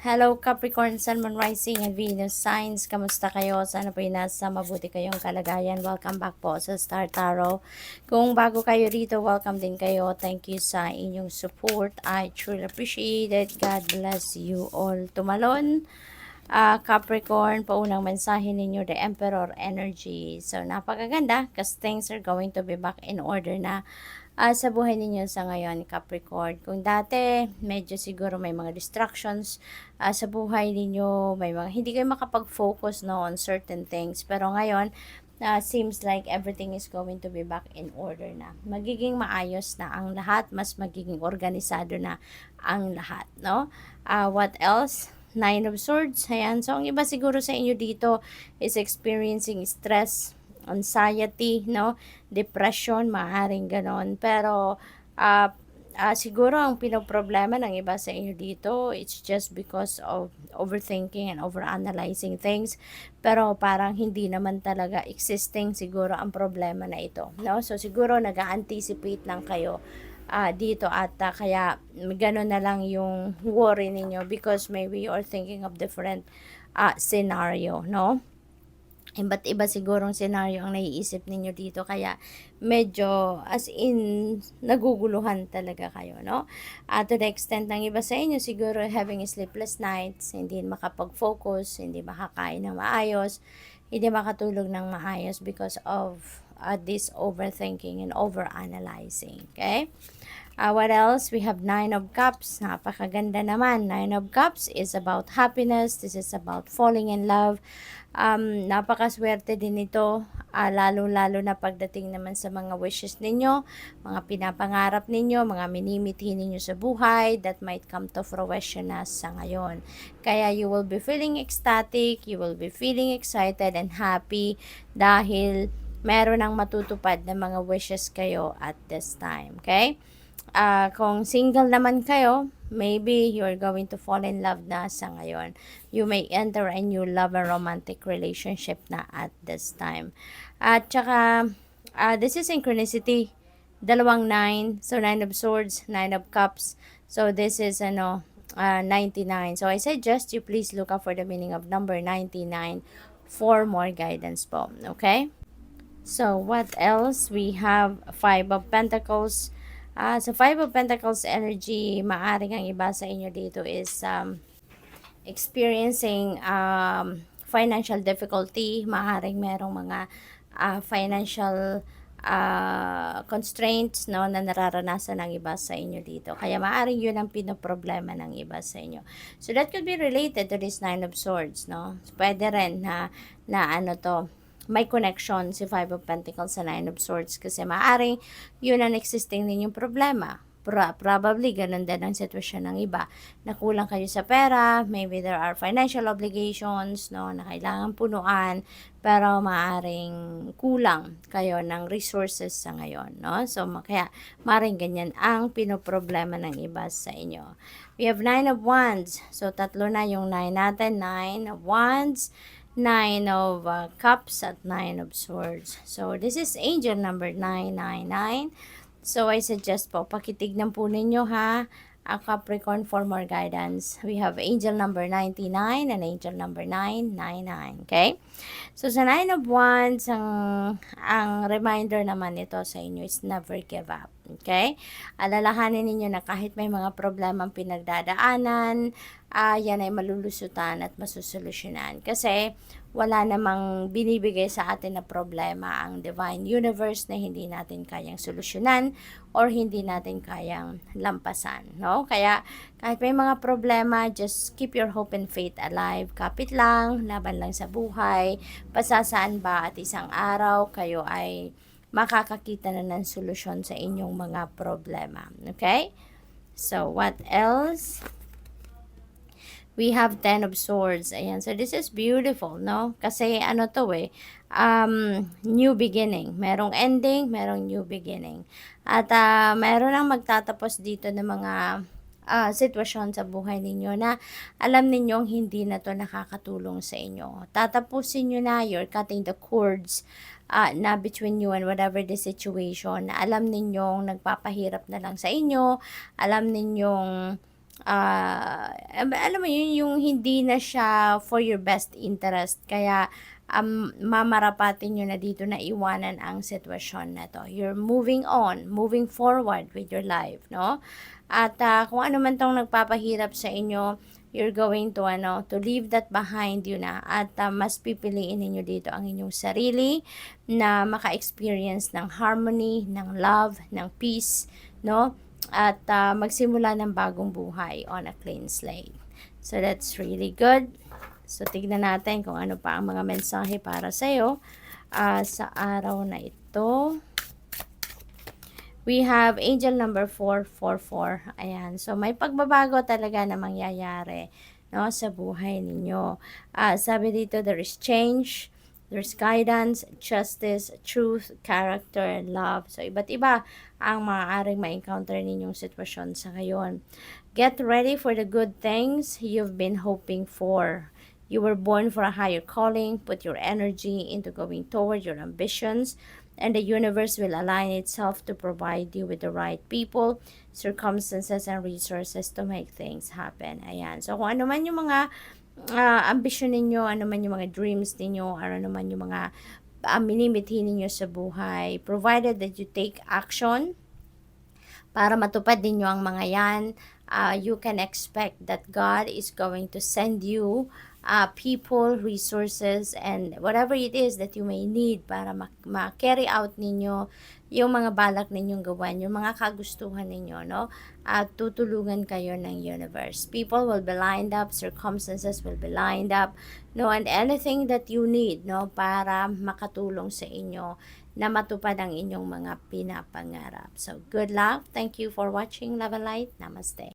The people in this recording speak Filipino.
Hello Capricorn, Sun, Moon, Rising, and Venus signs. Kamusta kayo? Sana po nasa mabuti kayong kalagayan. Welcome back po sa Star Tarot. Kung bago kayo rito, welcome din kayo. Thank you sa inyong support. I truly appreciate it. God bless you all. Tumalon, Capricorn, paunang mensahe ninyo, the Emperor energy. So, napakaganda because things are going to be back in order na sa buhay ninyo sa ngayon, Capricorn. Kung dati, medyo siguro may mga distractions sa buhay ninyo, may mga hindi kayo makapag-focus no, on certain things. Pero ngayon, seems like everything is going to be back in order na. Magiging maayos na ang lahat, mas magiging organisado na ang lahat, no? What else? Nine of Swords. Ayan. So, ang iba siguro sa inyo dito is experiencing stress, anxiety, no? Depression, maaaring ganon. Pero, siguro ang pinoproblema ng iba sa inyo dito, it's just because of overthinking and overanalyzing things. Pero parang hindi naman talaga existing siguro ang problema na ito, no? So, siguro nag-anticipate lang kayo dito at kaya gano'n na lang yung worry ninyo because maybe you're thinking of different scenario, no? Iba't iba sigurong senaryo ang naiisip ninyo dito kaya medyo as in naguguluhan talaga kayo, no? To the extent ng iba sa inyo siguro having sleepless nights, hindi makapag-focus, hindi makakain ng maayos, hindi makatulog ng maayos because of this overthinking and overanalyzing, okay? What else? We have Nine of Cups. Napakaganda naman. Nine of Cups is about happiness. This is about falling in love. Napakaswerte din ito. Lalo-lalo na pagdating naman sa mga wishes ninyo, mga pinapangarap ninyo, mga minimithi ninyo sa buhay that might come to fruition na sa ngayon. Kaya you will be feeling ecstatic, you will be feeling excited and happy dahil meron ng matutupad na mga wishes kayo at this time. Okay? Kung single naman kayo, maybe you're going to fall in love na sa ngayon. You may enter a new love and romantic relationship na at this time. At saka, this is synchronicity. Dalawang 9. So, 9 of Swords, 9 of Cups. So, this is 99. So, I suggest you please look up for the meaning of number 99 for more guidance po. Okay? So, what else? We have 5 of Pentacles. Sa Five of Pentacles energy, maaring ang iba sa inyo dito is experiencing financial difficulty. Maaring merong mga financial constraints no, na nararanasan ng iba sa inyo dito. Kaya maaring yun ang pinoproblema ng iba sa inyo. So that could be related to this Nine of Swords. No? So, pwede rin na ano to, may connection si Five of Pentacles sa Nine of Swords kasi maaaring yun ang existing ninyong problema. Probably ganun din ang sitwasyon ng iba. Nakulang kayo sa pera, maybe there are financial obligations no, na kailangan punuan, pero maaaring kulang kayo ng resources sa ngayon. No? So, kaya maaaring ganyan ang pinoproblema ng iba sa inyo. We have Nine of Wands. So, tatlo na yung 9 natin. 9 of Wands, 9 of Cups at 9 of Swords. So, this is angel number 999. So, I suggest po, pakitignan po ninyo ha, Capricorn for more guidance. We have angel number 99 and angel number 999. Okay? So, sa 9 of Wands, ang reminder naman ito sa inyo is never give up. Okay? Alalahanin ninyo na kahit may mga problemang pinagdadaanan, yan ay malulusutan at masusolusyonan. Kasi wala namang binibigay sa atin na problema ang divine universe na hindi natin kayang solusyonan or hindi natin kayang lampasan. No? Kaya kahit may mga problema, just keep your hope and faith alive. Kapit lang, laban lang sa buhay. Pasasaan ba at isang araw kayo ay makakakita na ng solusyon sa inyong mga problema. Okay? So, what else? We have 10 of Swords. Ayan. So, this is beautiful, no? Kasi, ano to new beginning. Merong ending, merong new beginning. At, meron ang magtatapos dito ng mga sitwasyon sa buhay ninyo na alam ninyong hindi na to nakakatulong sa inyo. Tatapusin nyo na, you're cutting the cords na between you and whatever the situation. Na alam ninyong nagpapahirap na lang sa inyo. Alam ninyong alam mo yun, yung hindi na siya for your best interest. Kaya, mamarapatin niyo na dito na iwanan ang sitwasyon na 'to. You're moving on, moving forward with your life, 'no? At, kung ano man 'tong nagpapahirap sa inyo, you're going to ano, to leave that behind you na at, mas pipiliin ninyo dito ang inyong sarili na maka-experience ng harmony, ng love, ng peace, 'no? At, magsimula ng bagong buhay on a clean slate. So, that's really good. So, tignan natin kung ano pa ang mga mensahe para sa'yo, sa araw na ito. We have angel number 444. Ayan. So, may pagbabago talaga na mangyayari, no, sa buhay ninyo. Sabi dito, there is change, there's guidance, justice, truth, character, love. So, iba't iba ang maaaring ma-encounter ninyong sitwasyon sa ngayon. Get ready for the good things you've been hoping for. You were born for a higher calling. Put your energy into going toward your ambitions, and the universe will align itself to provide you with the right people, circumstances, and resources to make things happen. Ayan. So, kung ano man yung mga ambisyon ninyo, ano man yung mga dreams ninyo, ano man yung mga minimithi ninyo sa buhay, provided that you take action para matupad ninyo ang mga yan, you can expect that God is going to send you people, resources, and whatever it is that you may need para ma-carry out ninyo yung mga balak ninyong gawan, yung mga kagustuhan ninyo, no? At tutulungan kayo ng universe. People will be lined up, circumstances will be lined up, no? And anything that you need, no? Para makatulong sa inyo na matupad ang inyong mga pinapangarap. So, good luck. Thank you for watching. Love and light. Namaste.